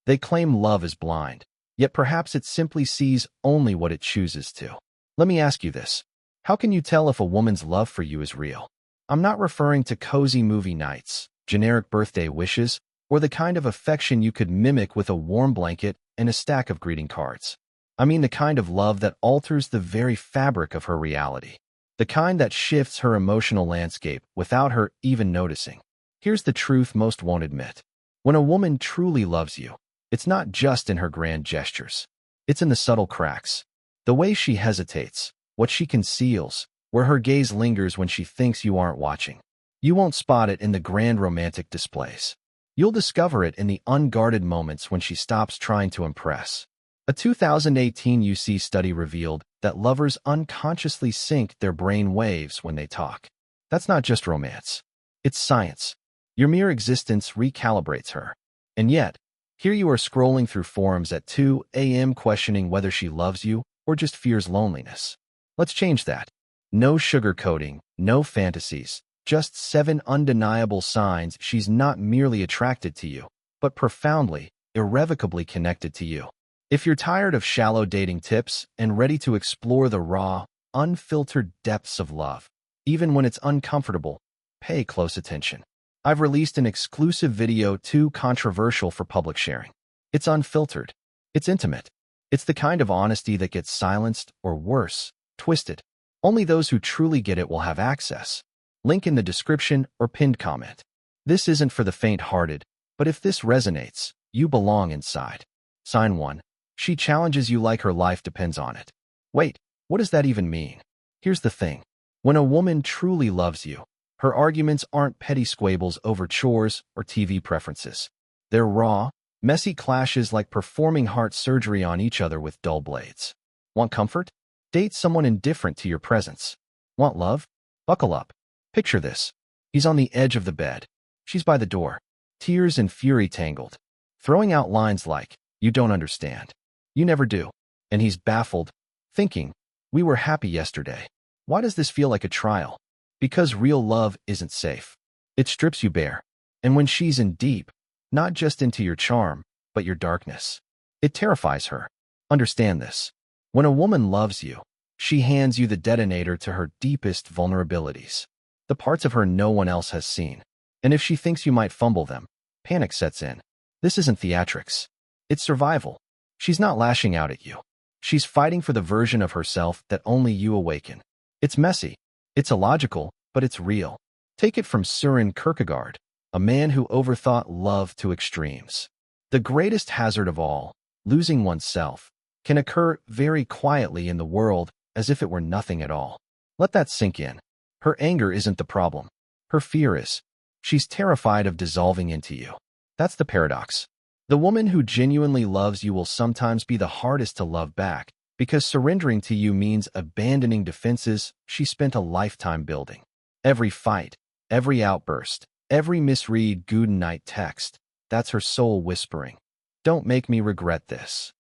They claim love is blind, yet perhaps it simply sees only what it chooses to. Let me ask you this. How can you tell if a woman's love for you is real? I'm not referring to cozy movie nights, generic birthday wishes, or the kind of affection you could mimic with a warm blanket and a stack of greeting cards. I mean the kind of love that alters the very fabric of her reality. The kind that shifts her emotional landscape without her even noticing. Here's the truth most won't admit. When a woman truly loves you, it's not just in her grand gestures. It's in the subtle cracks. The way she hesitates, what she conceals, where her gaze lingers when she thinks you aren't watching. You won't spot it in the grand romantic displays. You'll discover it in the unguarded moments when she stops trying to impress. A 2018 UC study revealed that lovers unconsciously sync their brain waves when they talk. That's not just romance. It's science. Your mere existence recalibrates her. And yet, here you are scrolling through forums at 2 a.m. questioning whether she loves you or just fears loneliness. Let's change that. No sugarcoating, no fantasies, just 7 undeniable signs she's not merely attracted to you, but profoundly, irrevocably connected to you. If you're tired of shallow dating tips and ready to explore the raw, unfiltered depths of love, even when it's uncomfortable, pay close attention. I've released an exclusive video too controversial for public sharing. It's unfiltered. It's intimate. It's the kind of honesty that gets silenced, or worse, twisted. Only those who truly get it will have access. Link in the description or pinned comment. This isn't for the faint-hearted, but if this resonates, you belong inside. Sign 1. She challenges you like her life depends on it. Wait, what does that even mean? Here's the thing. When a woman truly loves you, her arguments aren't petty squabbles over chores or TV preferences. They're raw, messy clashes like performing heart surgery on each other with dull blades. Want comfort? Date someone indifferent to your presence. Want love? Buckle up. Picture this. He's on the edge of the bed. She's by the door, tears and fury tangled, throwing out lines like, "You don't understand. You never do." And he's baffled, thinking, "We were happy yesterday. Why does this feel like a trial?" Because real love isn't safe. It strips you bare. And when she's in deep, not just into your charm, but your darkness, it terrifies her. Understand this. When a woman loves you, she hands you the detonator to her deepest vulnerabilities. The parts of her no one else has seen. And if she thinks you might fumble them, panic sets in. This isn't theatrics. It's survival. She's not lashing out at you. She's fighting for the version of herself that only you awaken. It's messy. It's illogical, but it's real. Take it from Søren Kierkegaard, a man who overthought love to extremes. The greatest hazard of all, losing oneself, can occur very quietly in the world as if it were nothing at all. Let that sink in. Her anger isn't the problem. Her fear is. She's terrified of dissolving into you. That's the paradox. The woman who genuinely loves you will sometimes be the hardest to love back, because surrendering to you means abandoning defenses she spent a lifetime building. Every fight, every outburst, every misread good night text, that's her soul whispering, "Don't make me regret this."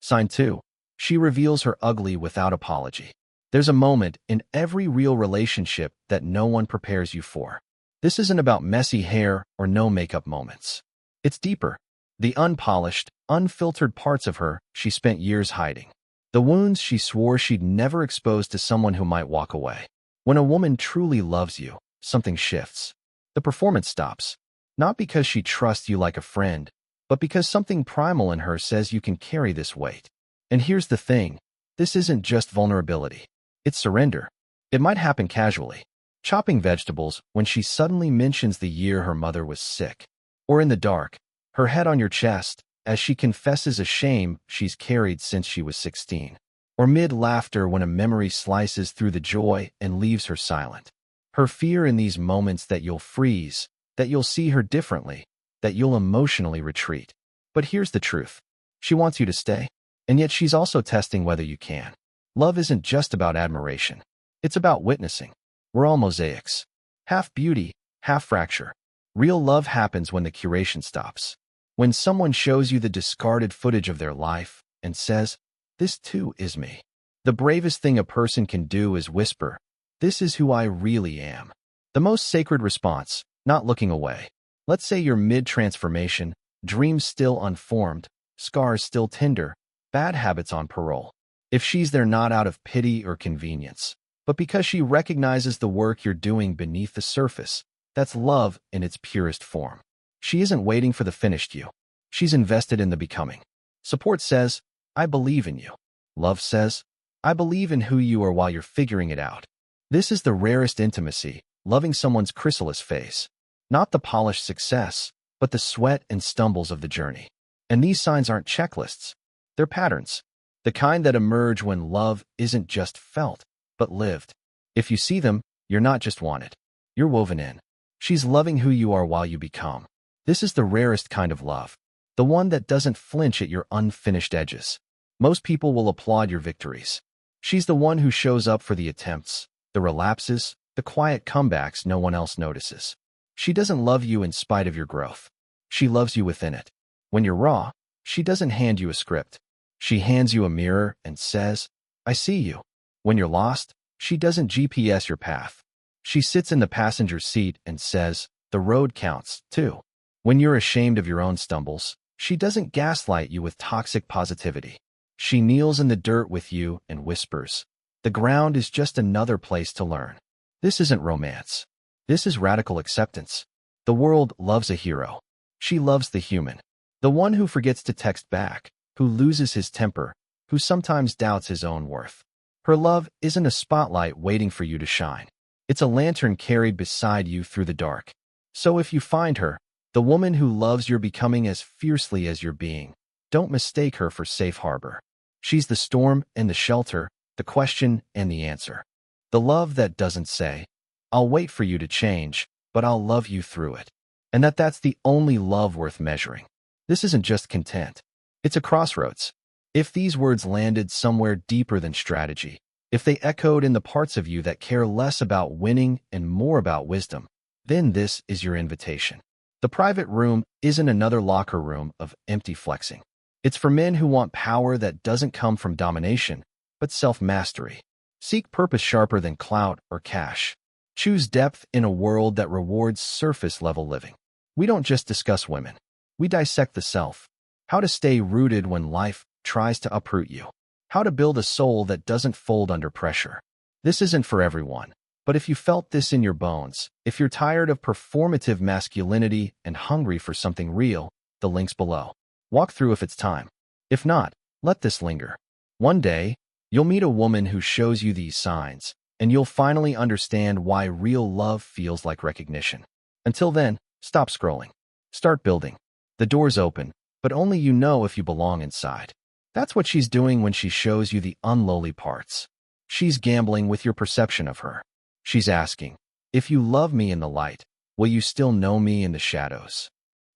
Sign 2. She reveals her ugly without apology. There's a moment in every real relationship that no one prepares you for. This isn't about messy hair or no makeup moments. It's deeper. The unpolished, unfiltered parts of her she spent years hiding. The wounds she swore she'd never expose to someone who might walk away. When a woman truly loves you, something shifts. The performance stops. Not because she trusts you like a friend, but because something primal in her says you can carry this weight. And here's the thing. This isn't just vulnerability. It's surrender. It might happen casually. Chopping vegetables when she suddenly mentions the year her mother was sick. Or in the dark, her head on your chest, as she confesses a shame she's carried since she was 16. Or mid-laughter when a memory slices through the joy and leaves her silent. Her fear in these moments that you'll freeze, that you'll see her differently, that you'll emotionally retreat. But here's the truth. She wants you to stay, and yet she's also testing whether you can. Love isn't just about admiration. It's about witnessing. We're all mosaics. Half beauty, half fracture. Real love happens when the curation stops. When someone shows you the discarded footage of their life and says, "This too is me." The bravest thing a person can do is whisper, "This is who I really am." The most sacred response, not looking away. Let's say you're mid-transformation, dreams still unformed, scars still tender, bad habits on parole. If she's there not out of pity or convenience, but because she recognizes the work you're doing beneath the surface, that's love in its purest form. She isn't waiting for the finished you. She's invested in the becoming. Support says, I believe in you. Love says, I believe in who you are while you're figuring it out. This is the rarest intimacy, loving someone's chrysalis phase. Not the polished success, but the sweat and stumbles of the journey. And these signs aren't checklists. They're patterns. The kind that emerge when love isn't just felt, but lived. If you see them, you're not just wanted. You're woven in. She's loving who you are while you become. This is the rarest kind of love. The one that doesn't flinch at your unfinished edges. Most people will applaud your victories. She's the one who shows up for the attempts, the relapses, the quiet comebacks no one else notices. She doesn't love you in spite of your growth. She loves you within it. When you're raw, she doesn't hand you a script. She hands you a mirror and says, I see you. When you're lost, she doesn't GPS your path. She sits in the passenger seat and says, the road counts, too. When you're ashamed of your own stumbles, she doesn't gaslight you with toxic positivity. She kneels in the dirt with you and whispers, the ground is just another place to learn. This isn't romance. This is radical acceptance. The world loves a hero. She loves the human. The one who forgets to text back, who loses his temper, who sometimes doubts his own worth. Her love isn't a spotlight waiting for you to shine. It's a lantern carried beside you through the dark. So if you find her, the woman who loves your becoming as fiercely as your being, don't mistake her for safe harbor. She's the storm and the shelter, the question and the answer. The love that doesn't say, I'll wait for you to change, but I'll love you through it. And that's the only love worth measuring. This isn't just content. It's a crossroads. If these words landed somewhere deeper than strategy, if they echoed in the parts of you that care less about winning and more about wisdom, then this is your invitation. The private room isn't another locker room of empty flexing. It's for men who want power that doesn't come from domination, but self-mastery. Seek purpose sharper than clout or cash. Choose depth in a world that rewards surface-level living. We don't just discuss women. We dissect the self. How to stay rooted when life tries to uproot you. How to build a soul that doesn't fold under pressure. This isn't for everyone. But if you felt this in your bones, if you're tired of performative masculinity and hungry for something real, the link's below. Walk through if it's time. If not, let this linger. One day, you'll meet a woman who shows you these signs, and you'll finally understand why real love feels like recognition. Until then, stop scrolling. Start building. The door's open, but only you know if you belong inside. That's what she's doing when she shows you the unlowly parts. She's gambling with your perception of her. She's asking, if you love me in the light, will you still know me in the shadows?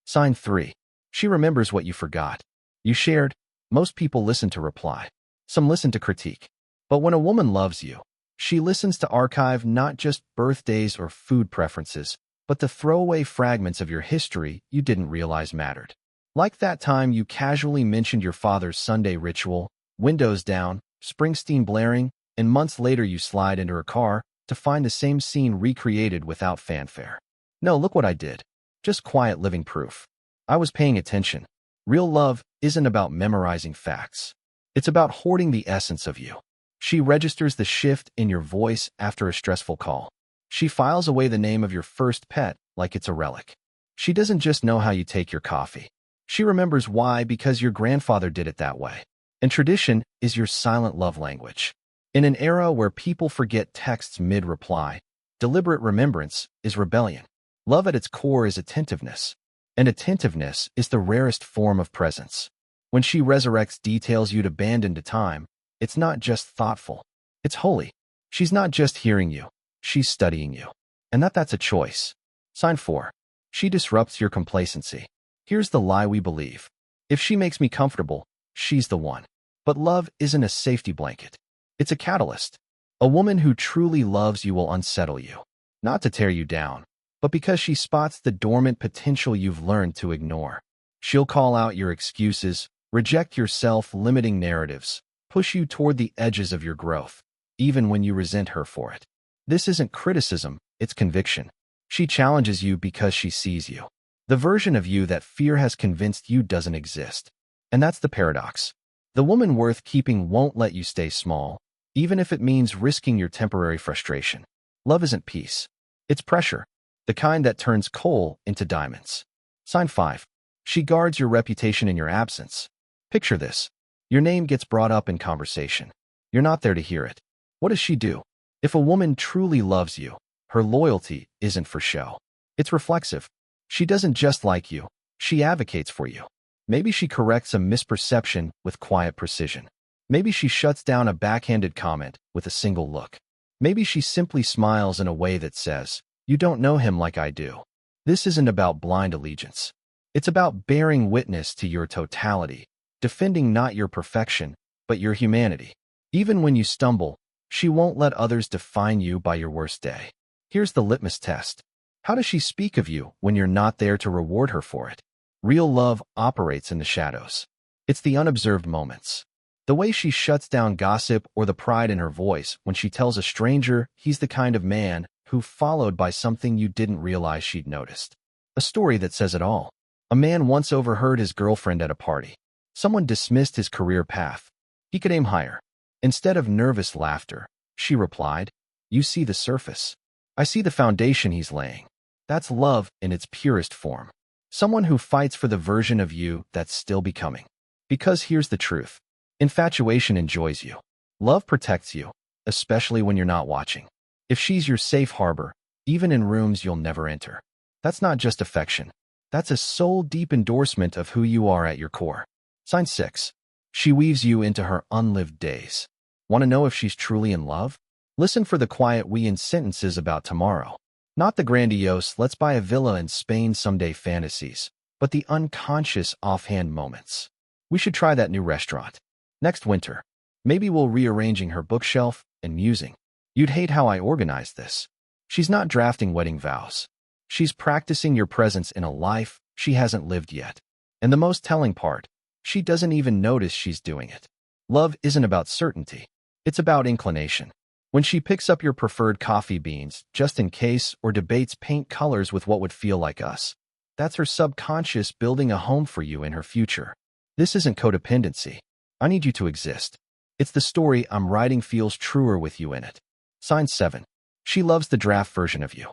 Sign 3. She remembers what you forgot. You shared. Most people listen to reply. Some listen to critique. But when a woman loves you, she listens to archive not just birthdays or food preferences, but the throwaway fragments of your history you didn't realize mattered. Like that time you casually mentioned your father's Sunday ritual, windows down, Springsteen blaring, and months later you slide into her car to find the same scene recreated without fanfare. No, look what I did. Just quiet living proof. I was paying attention. Real love isn't about memorizing facts. It's about hoarding the essence of you. She registers the shift in your voice after a stressful call. She files away the name of your first pet like it's a relic. She doesn't just know how you take your coffee. She remembers why, because your grandfather did it that way. And tradition is your silent love language. In an era where people forget texts mid-reply, deliberate remembrance is rebellion. Love at its core is attentiveness. And attentiveness is the rarest form of presence. When she resurrects details you'd abandoned to time, it's not just thoughtful. It's holy. She's not just hearing you. She's studying you. And that's a choice. Sign 4. She disrupts your complacency. Here's the lie we believe. If she makes me comfortable, she's the one. But love isn't a safety blanket. It's a catalyst. A woman who truly loves you will unsettle you. Not to tear you down, but because she spots the dormant potential you've learned to ignore. She'll call out your excuses, reject your self-limiting narratives, push you toward the edges of your growth, even when you resent her for it. This isn't criticism, it's conviction. She challenges you because she sees you. The version of you that fear has convinced you doesn't exist. And that's the paradox. The woman worth keeping won't let you stay small, even if it means risking your temporary frustration. Love isn't peace. It's pressure, the kind that turns coal into diamonds. Sign 5. She guards your reputation in your absence. Picture this. Your name gets brought up in conversation. You're not there to hear it. What does she do? If a woman truly loves you, her loyalty isn't for show. It's reflexive. She doesn't just like you, she advocates for you. Maybe she corrects a misperception with quiet precision. Maybe she shuts down a backhanded comment with a single look. Maybe she simply smiles in a way that says, "You don't know him like I do." This isn't about blind allegiance. It's about bearing witness to your totality, defending not your perfection, but your humanity. Even when you stumble, she won't let others define you by your worst day. Here's the litmus test. How does she speak of you when you're not there to reward her for it? Real love operates in the shadows. It's the unobserved moments. The way she shuts down gossip or the pride in her voice when she tells a stranger he's the kind of man who followed by something you didn't realize she'd noticed. A story that says it all. A man once overheard his girlfriend at a party. Someone dismissed his career path. He could aim higher. Instead of nervous laughter, she replied, "You see the surface. I see the foundation he's laying." That's love in its purest form. Someone who fights for the version of you that's still becoming. Because here's the truth. Infatuation enjoys you. Love protects you, especially when you're not watching. If she's your safe harbor, even in rooms you'll never enter. That's not just affection. That's a soul-deep endorsement of who you are at your core. Sign 6. She weaves you into her unlived days. Want to know if she's truly in love? Listen for the quiet we in sentences about tomorrow. Not the grandiose, let's buy a villa in Spain someday fantasies, but the unconscious offhand moments. We should try that new restaurant. Next winter. Maybe we'll rearranging her bookshelf and musing. You'd hate how I organized this. She's not drafting wedding vows. She's practicing your presence in a life she hasn't lived yet. And the most telling part, she doesn't even notice she's doing it. Love isn't about certainty. It's about inclination. When she picks up your preferred coffee beans, just in case, or debates paint colors with what would feel like us, that's her subconscious building a home for you in her future. This isn't codependency. I need you to exist. It's the story I'm writing feels truer with you in it. Sign 7. She loves the draft version of you.